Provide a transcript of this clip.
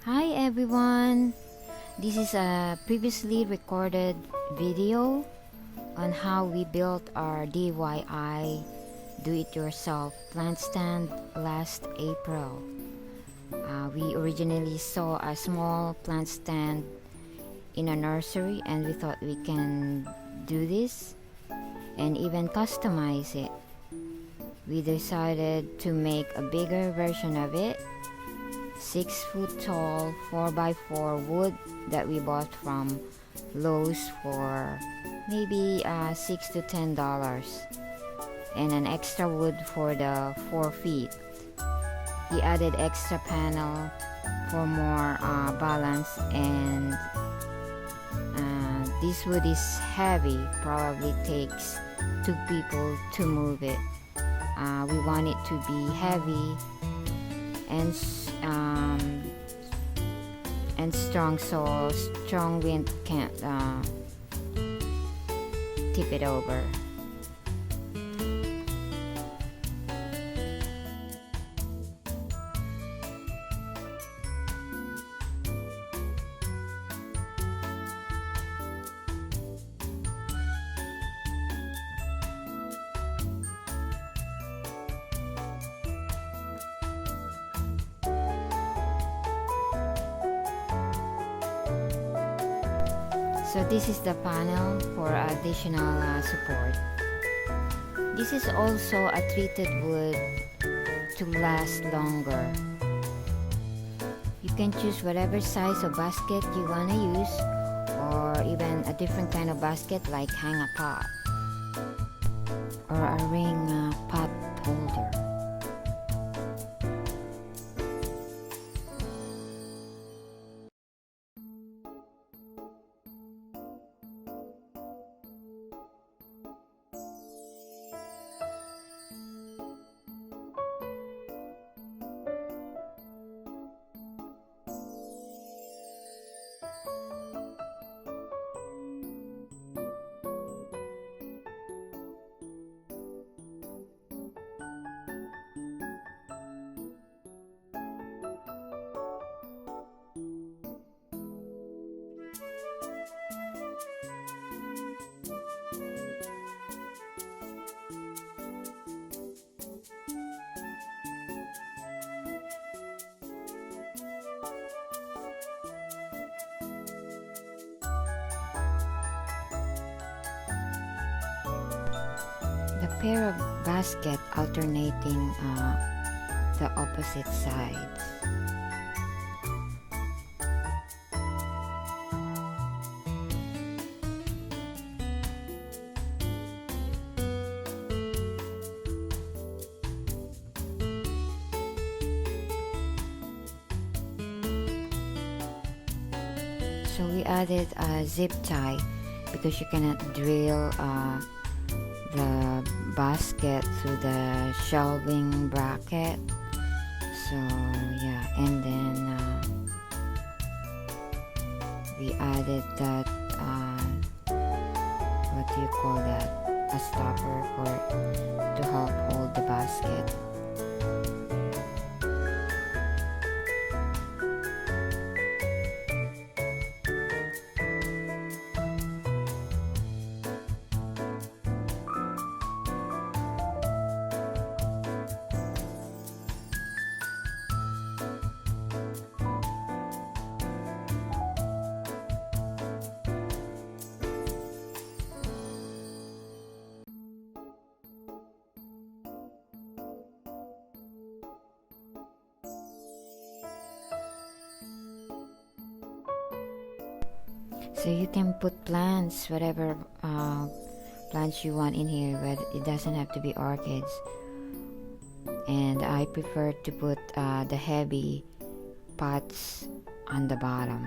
Hi everyone! This is a previously recorded video on how we built our DIY do-it-yourself plant stand last April. We originally saw a small plant stand in a nursery and we thought we can do this and even customize it. We decided to make a bigger version of it, 6 foot tall 4x4 wood that we bought from Lowe's for maybe $6 to $10, and an extra wood for the 4 feet. We added extra panel for more balance, and this wood is heavy, probably takes 2 people to move it. We want it to be heavy and strong, so strong wind can't tip it over. So this is the panel for additional support. This is also a treated wood to last longer. You can choose whatever size of basket you want to use, or even a different kind of basket like hang a pot or a ring pot holder. The pair of basket alternating the opposite sides. So we added a zip tie because you cannot drill the basket through the shelving bracket. So yeah, and then we added that what do you call that, a stopper for to help hold the basket. So you can put plants, whatever plants you want in here, but it doesn't have to be orchids. And I prefer to put the heavy pots on the bottom.